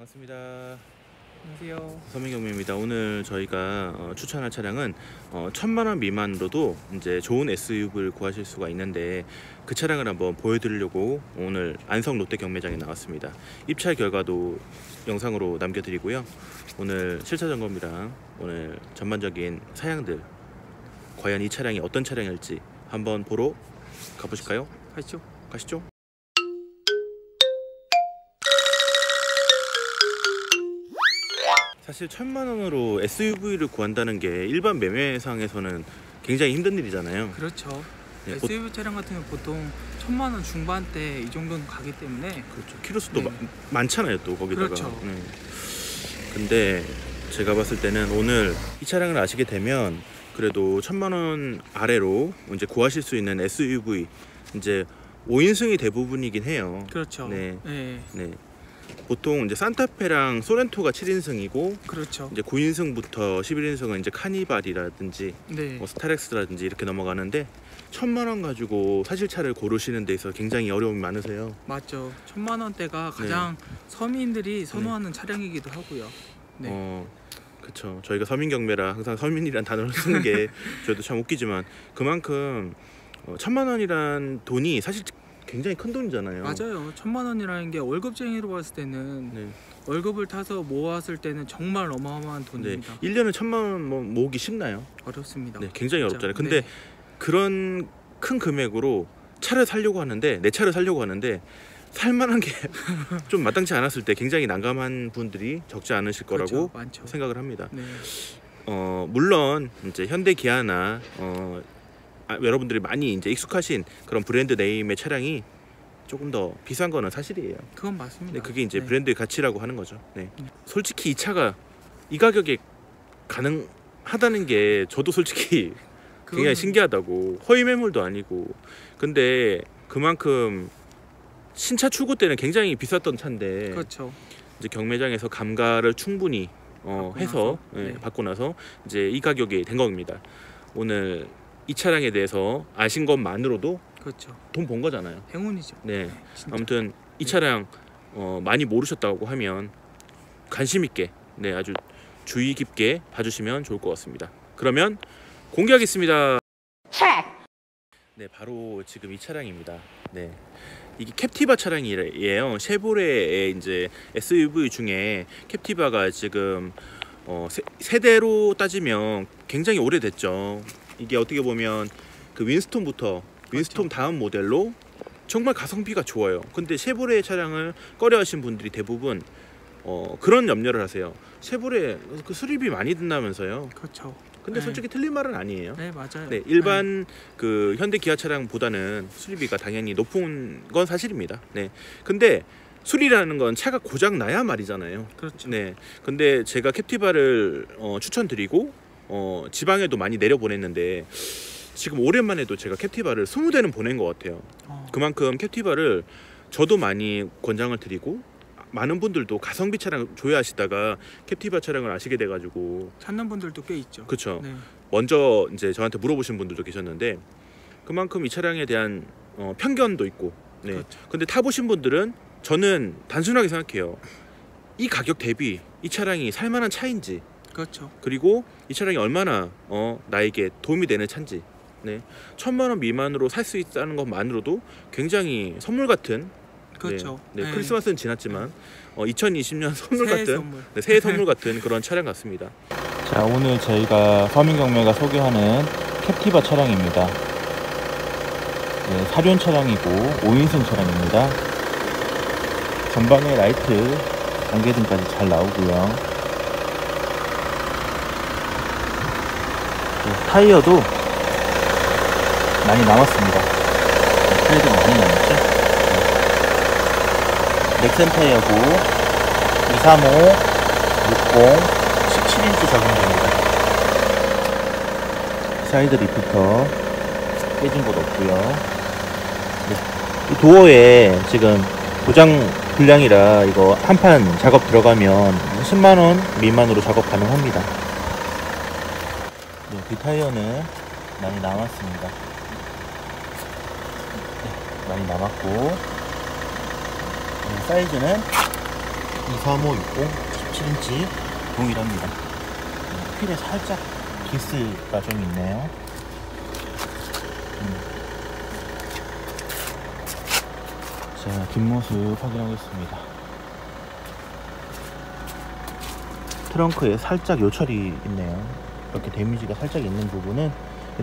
반갑습니다. 안녕하세요. 서민경매입니다. 오늘 저희가 추천할 차량은 1000만원 미만으로도 이제 좋은 SUV를 구하실 수가 있는데 그 차량을 한번 보여드리려고 오늘 안성 롯데 경매장에 나왔습니다. 입찰 결과도 영상으로 남겨드리고요. 오늘 실차 점검이랑 오늘 전반적인 사양들, 과연 이 차량이 어떤 차량일지 한번 보러 가보실까요? 가시죠. 사실 1000만원으로 SUV를 구한다는 게 일반 매매상에서는 굉장히 힘든 일이잖아요. 그렇죠. 네, SUV 차량 같은 경우 보통 1000만원 중반대 이 정도는 가기 때문에 그렇죠. 키로수도 네. 많잖아요, 또 거기다가. 그렇죠. 네. 근데 제가 봤을 때는 오늘 이 차량을 아시게 되면 그래도 1000만원 아래로 이제 구하실 수 있는 SUV 이제 5인승이 대부분이긴 해요. 그렇죠. 네. 네. 네. 보통 이제 산타페랑 소렌토가 7인승이고 그렇죠. 이제 9인승부터 11인승은 이제 카니발이라든지 네. 뭐 스타렉스라든지 이렇게 넘어가는데 1000만원 가지고 사실차를 고르시는 데 있어 굉장히 어려움이 많으세요. 맞죠. 1000만원대가 가장 서민들이 선호하는 차량이기도 하고요. 네. 그쵸. 저희가 서민경매라 항상 서민이란 단어를 쓰는 게 저희도 참 웃기지만 그만큼 1000만원이란 돈이 사실 굉장히 큰 돈이잖아요. 맞아요. 1000만원이라는 게 월급쟁이로 봤을 때는 월급을 타서 모았을 때는 정말 어마어마한 돈입니다. 1년에 1000만원 모으기 쉽나요? 어렵습니다. 네, 굉장히 진짜. 어렵잖아요. 근데 그런 큰 금액으로 차를 사려고 하는데 내 차를 사려고 하는데 살만한 게 좀 마땅치 않았을 때 굉장히 난감한 분들이 적지 않으실 거라고 많죠. 생각을 합니다. 네. 물론 이제 현대 기아나 여러분들이 많이 이제 익숙하신 그런 브랜드 네임의 차량이 조금 더 비싼 거는 사실이에요. 그건 맞습니다. 네, 그게 이제 브랜드의 가치라고 하는 거죠. 네. 솔직히 이 차가 이 가격에 가능하다는 게 저도 솔직히 굉장히 신기하다고. 허위 매물도 아니고. 근데 그만큼 신차 출고 때는 굉장히 비쌌던 차인데 그렇죠. 이제 경매장에서 감가를 충분히 해서 받고 나서 이제 이 가격이 된 겁니다. 오늘 이 차량에 대해서 아신 것만으로도 그렇죠. 돈 번 거잖아요. 행운이죠. 네. 아무튼 이 차량 많이 모르셨다고 하면 관심 있게 아주 주의 깊게 봐주시면 좋을 것 같습니다. 그러면 공개하겠습니다. 네, 바로 지금 이 차량입니다. 네. 이게 캡티바 차량이에요. 쉐보레의 이제 SUV 중에 캡티바가 지금 세대로 따지면 굉장히 오래됐죠. 이게 어떻게 보면 그 윈스톤부터 윈스톤 다음 모델로 정말 가성비가 좋아요. 근데 쉐보레 차량을 꺼려하신 분들이 대부분 그런 염려를 하세요. 쉐보레 그 수리비 많이 든다면서요. 그렇죠. 근데 솔직히 틀린 말은 아니에요. 네, 맞아요. 네, 일반 그 현대 기아 차량보다는 수리비가 당연히 높은 건 사실입니다. 네. 근데 수리라는 건 차가 고장 나야 말이잖아요. 그렇죠. 네. 근데 제가 캡티바를 추천드리고 지방에도 많이 내려 보냈는데 지금 오랜만에도 제가 캡티바를 20대는 보낸 것 같아요. 그만큼 캡티바를 저도 많이 권장을 드리고 많은 분들도 가성비 차량 조회하시다가 캡티바 차량을 아시게 돼가지고 찾는 분들도 꽤 있죠. 그렇죠. 네. 먼저 이제 저한테 물어보신 분들도 계셨는데 그만큼 이 차량에 대한 편견도 있고. 네. 그렇죠. 근데 타보신 분들은 저는 단순하게 생각해요. 이 가격 대비 이 차량이 살만한 차인지. 그렇죠. 그리고 이 차량이 얼마나 나에게 도움이 되는 차인지. 네. 1000만원 미만으로 살 수 있다는 것만으로도 굉장히 선물 같은. 그렇죠. 네. 크리스마스는 지났지만 2020년 선물 새해 같은 선물. 새해 선물 같은 그런 차량 같습니다. 자, 오늘 저희가 서민경매가 소개하는 캡티바 차량입니다. 네, 사륜 차량이고 5인승 차량입니다. 전방에 라이트, 안개등까지 잘 나오고요. 네, 타이어도 많이 남았습니다. 타이어도 많이 남았죠. 넥센 타이어고 235, 60, 17인치 적용됩니다. 사이드 리프터 깨진 곳 없고요. 이 도어에 지금 고장 불량이라 이거 한판 작업 들어가면 10만원 미만으로 작업 가능합니다. 네, 그 타이어는 많이 남았습니다. 네, 많이 남았고 사이즈는 23560 17인치 동일합니다. 휠에 살짝 기스가 좀 있네요. 자, 뒷모습 확인하겠습니다. 트렁크에 살짝 요철이 있네요. 이렇게 데미지가 살짝 있는 부분은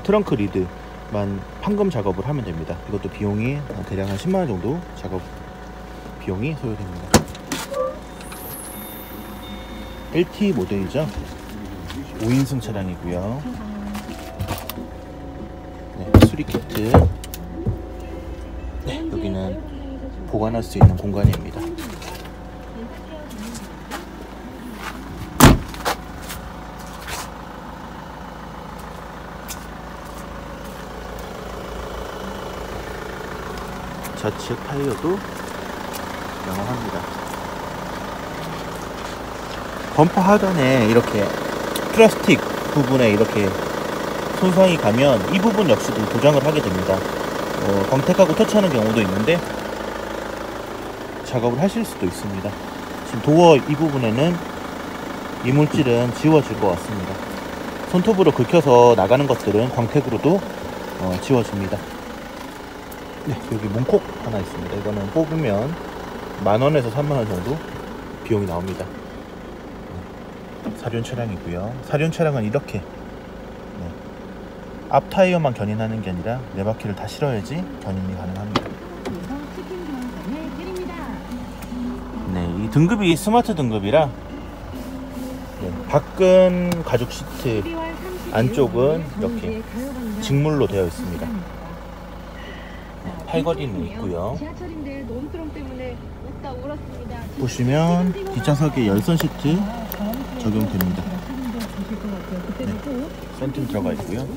트렁크 리드만 판금 작업을 하면 됩니다. 이것도 비용이 대략 한 10만원 정도 작업 비용이 소요됩니다. LT 모델이죠. 5인승 차량이고요. 네, 수리 키트. 네, 여기는 보관할 수 있는 공간입니다. 좌측 타이어도 양호합니다. 범퍼 하단에 이렇게 플라스틱 부분에 이렇게 손상이 가면 이 부분 역시도 도장을 하게 됩니다. 광택하고 터치하는 경우도 있는데 작업을 하실 수도 있습니다. 지금 도어 이 부분에는 이물질은 지워질 것 같습니다. 손톱으로 긁혀서 나가는 것들은 광택으로도 지워집니다. 네, 여기 문콕 하나 있습니다. 이거는 뽑으면 10,000원에서 30,000원 정도 비용이 나옵니다. 사륜 차량이고요. 사륜 차량은 이렇게 앞 타이어만 견인하는 게 아니라 네 바퀴를 다 실어야지 견인이 가능합니다. 네, 이 등급이 스마트 등급이라 밖은 가죽 시트, 안쪽은 이렇게 직물로 되어 있습니다. 팔걸이는 있고요. 보시면 뒷좌석에 열선 시트 적용됩니다. 네, 썬팅 들어가 있고요.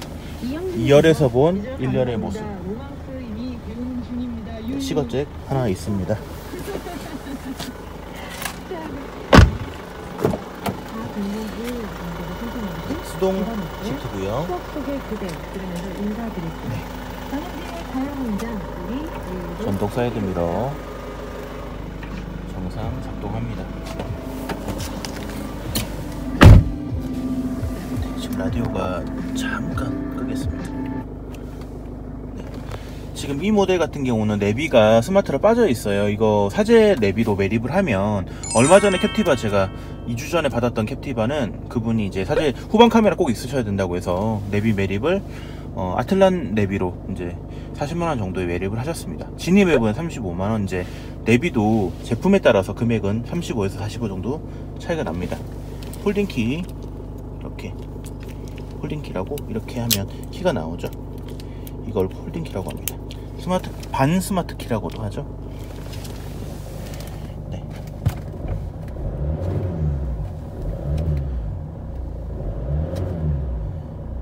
2열에서 본 1열의 모습. 시거잭 하나 있습니다. 수동 시트고요. 네. 전동 사이드 미러 정상 작동합니다. 네, 지금 라디오가 잠깐 끄겠습니다. 네. 지금 이 모델 같은 경우는 내비가 스마트로 빠져 있어요. 이거 사제 내비로 매립을 하면, 얼마 전에 캡티바 제가 2주 전에 받았던 캡티바는 그분이 이제 사제 후방 카메라 꼭 있으셔야 된다고 해서 내비 매립을 아틀란 내비로 이제 40만원 정도에 매립을 하셨습니다. 진입 앱은 35만원. 이제 내비도 제품에 따라서 금액은 35에서 45 정도 차이가 납니다. 폴딩키, 이렇게 폴딩키라고 이렇게 하면 키가 나오죠. 이걸 폴딩키라고 합니다. 스마트, 반 스마트 키라고도 하죠. 네.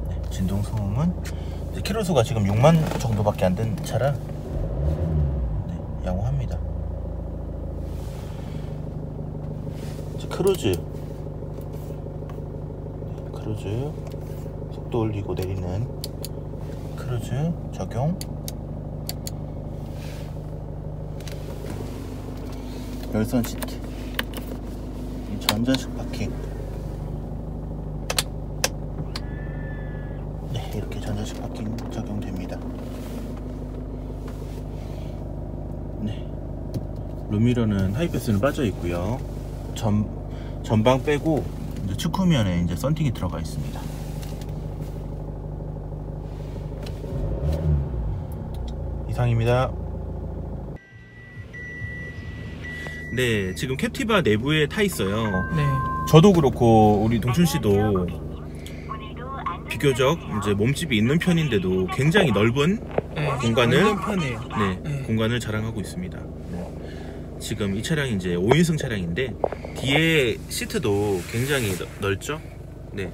네, 진동 소음은 키로수가 지금 6만 정도밖에 안 된 차라 네, 양호합니다. 크루즈, 네, 크루즈 속도 올리고 내리는 크루즈 적용. 열선 시트, 전자식 파킹. 네, 이렇게 전자식 파킹 적용됩니다. 네, 룸미러는 하이패스는 빠져 있고요. 전방 빼고 이제 측후면에 이제 썬팅이 들어가 있습니다. 이상입니다. 네, 지금 캡티바 내부에 타 있어요. 네. 저도 그렇고 우리 동춘 씨도 비교적 이제 몸집이 있는 편인데도 굉장히 넓은 공간을 공간을 자랑하고 있습니다. 지금 이 차량이 이제 5인승 차량인데 뒤에 시트도 굉장히 넓죠. 네,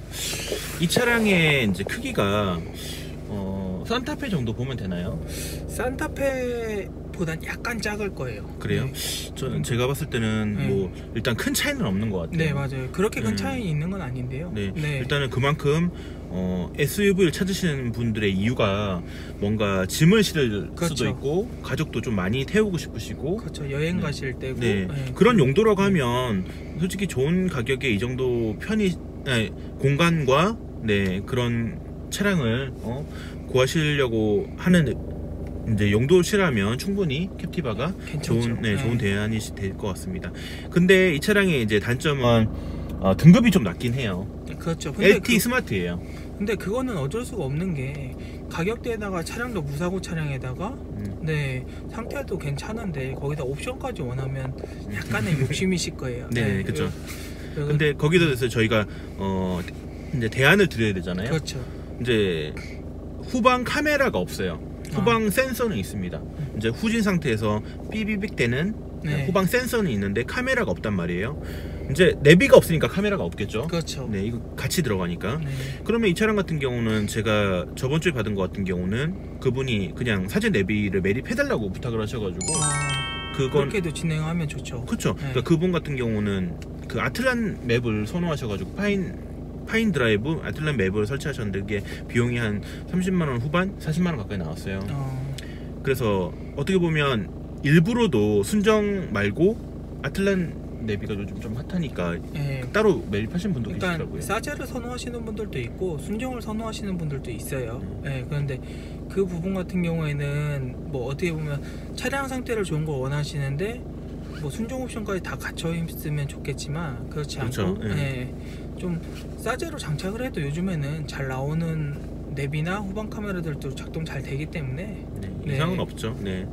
이 차량의 이제 크기가 산타페 정도 보면 되나요? 산타페 보단 약간 작을 거예요. 그래요? 네. 저는 제가 봤을 때는 네. 뭐 일단 큰 차이는 없는 것 같아요. 네, 맞아요. 그렇게 큰 차이 있는 건 아닌데요. 네. 네. 일단은 그만큼 SUV를 찾으시는 분들의 이유가 뭔가 짐을 실을 그렇죠. 수도 있고 가족도 좀 많이 태우고 싶으시고 그렇죠. 여행 네. 가실 때고 네. 네. 그런 용도라고 하면 솔직히 좋은 가격에 이 정도 공간과 네, 그런 차량을 구하시려고 하는 이제 용도시라면 충분히 캡티바가 괜찮죠. 좋은 대안이 될 것 같습니다. 근데 이 차량의 이제 단점은 등급이 좀 낮긴 해요. 그렇죠. LT 스마트예요. 근데 그거는 어쩔 수가 없는 게 가격대에다가 차량도 무사고 차량에다가 네, 상태도 괜찮은데 거기다 옵션까지 원하면 약간의 욕심이실 거예요. 네, 그렇죠. 근데 거기다 대해서 저희가 이제 대안을 드려야 되잖아요. 그렇죠. 이제 후방 카메라가 없어요. 후방 센서는 있습니다. 이제 후진 상태에서 삐비빅 되는 네. 후방 센서는 있는데 카메라가 없단 말이에요. 이제 내비가 없으니까 카메라가 없겠죠. 그렇죠. 네, 이거 같이 들어가니까. 네. 그러면 이 차량 같은 경우는 제가 저번 주에 받은 것 같은 경우는 그분이 그냥 사진 내비를 매립해달라고 부탁을 하셔가지고 그건 그렇게도 진행하면 좋죠. 그렇죠. 네. 그러니까 그분 같은 경우는 그 아틀란 맵을 선호하셔가지고 파인 드라이브 아틀란 맵을 설치하셨는데 그게 비용이 한 30만원 후반 40만원 가까이 나왔어요. 그래서 어떻게 보면 일부러도 순정 말고 아틀란 내비가 요즘 좀 핫하니까 네. 따로 매입하시는 분도 계시더라고요. 사제를 선호하시는 분들도 있고 순정을 선호하시는 분들도 있어요. 네, 그런데 그 부분 같은 경우에는 뭐 어떻게 보면 차량 상태를 좋은 걸 원하시는데 뭐 순정 옵션까지 다 갖춰 있으면 좋겠지만 그렇지 그렇죠. 않고 네, 좀 사제로 장착을 해도 요즘에는 잘 나오는 내비나 후방 카메라들도 작동 잘 되기 때문에 네, 이상은 없죠. 네.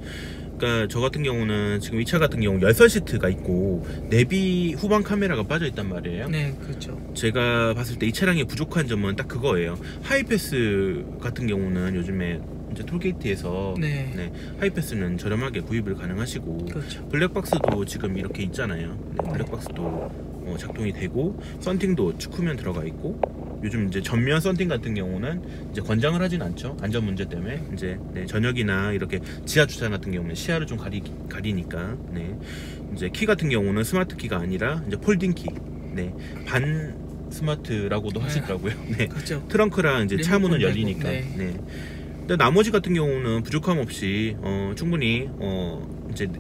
그러니까 저 같은 경우는 지금 이 차 같은 경우 16시트가 있고 내비 후방 카메라가 빠져 있단 말이에요. 네, 그렇죠. 제가 봤을 때 이 차량의 부족한 점은 딱 그거예요. 하이패스 같은 경우는 요즘에 이제 톨게이트에서 네. 하이패스는 저렴하게 구입을 가능하시고 그렇죠. 블랙박스도 지금 이렇게 있잖아요. 네, 블랙박스도 작동이 되고 썬팅도 축후면 들어가 있고 요즘 이제 전면 썬팅 같은 경우는 이제 권장을 하진 않죠. 안전 문제 때문에 이제 저녁이나 이렇게 지하 주차장 같은 경우는 시야를 좀 가리니까 이제 키 같은 경우는 스마트 키가 아니라 이제 폴딩 키, 반 스마트라고도 하시더라고요. 그렇죠. 트렁크랑 이제 차 문은 리모컨 열리니까. 되고, 근데 나머지 같은 경우는 부족함 없이 충분히 이제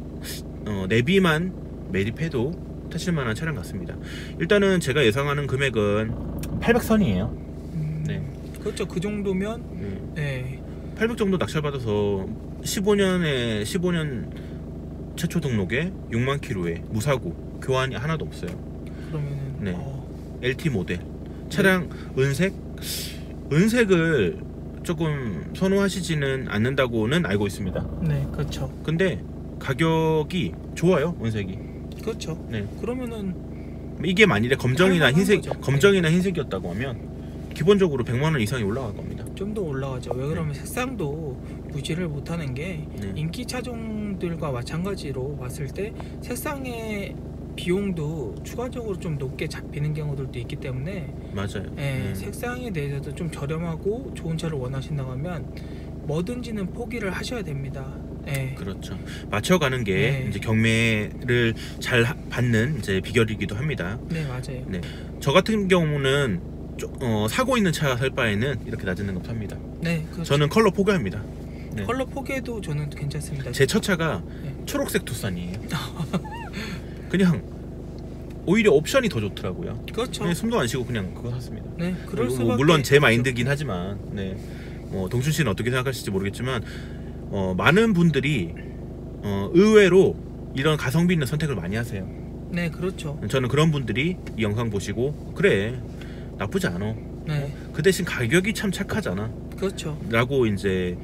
내비만 매립해도 타실만한 차량 같습니다. 일단은 제가 예상하는 금액은 800선이에요. 네. 그렇죠. 그 정도면 네. 800 정도 낙찰받아서 15년 최초 등록에 6만 킬로에 무사고 교환이 하나도 없어요. 그러면은 LT 모델 차량 은색을 조금 선호하시지는 않는다고는 알고 있습니다. 네, 그렇죠. 근데 가격이 좋아요, 은색이. 그렇죠. 그러면은 이게 만일에 검정이나 흰색, 거죠. 검정이나 흰색이었다고 하면 기본적으로 100만원 이상이 올라갈 겁니다. 좀 더 올라가죠. 왜 그러면 색상도 무시를 못하는 게 인기 차종들과 마찬가지로 봤을 때 색상의 비용도 추가적으로 좀 높게 잡히는 경우들도 있기 때문에 맞아요. 색상에 대해서도 좀 저렴하고 좋은 차를 원하신다고 하면 뭐든지는 포기를 하셔야 됩니다. 그렇죠. 맞춰가는 게 이제 경매를 잘 받는 이제 비결이기도 합니다. 네, 맞아요. 저 같은 경우는 사고 있는 차 살 바에는 이렇게 낮은 값 삽니다. 네, 그렇죠. 저는 컬러 포기합니다. 컬러 포기해도 저는 괜찮습니다. 제 첫 차가 초록색 투싼이에요. 그냥 오히려 옵션이 더 좋더라고요. 그렇죠. 숨도 안 쉬고 그냥 그거 샀습니다. 그럴 수밖에 물론 제 없죠. 마인드긴 하지만 동춘 씨는 어떻게 생각하실지 모르겠지만 많은 분들이 의외로 이런 가성비 있는 선택을 많이 하세요. 네, 그렇죠. 저는 그런 분들이 이 영상 보시고 그래 나쁘지 않아. 그 대신 가격이 참 착하잖아. 그렇죠. 라고 이제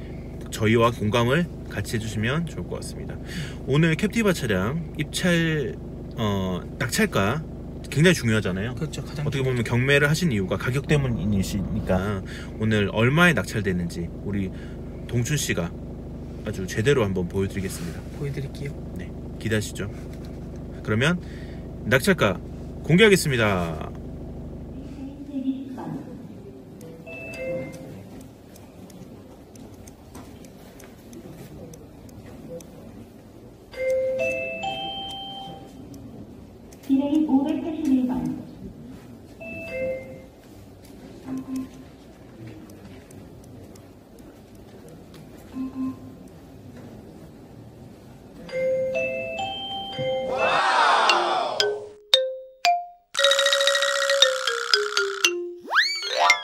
저희와 공감을 같이 해주시면 좋을 것 같습니다. 오늘 캡티바 차량 입찰 낙찰가 굉장히 중요하잖아요. 그렇죠. 가장 어떻게 보면 경매를 하신 이유가 가격 때문이시니까 오늘 얼마에 낙찰되는지 우리 동춘 씨가 아주 제대로 한번 보여드리겠습니다. 보여드릴게요. 네, 기대하시죠. 그러면 낙찰가 공개하겠습니다. 비레인 581번.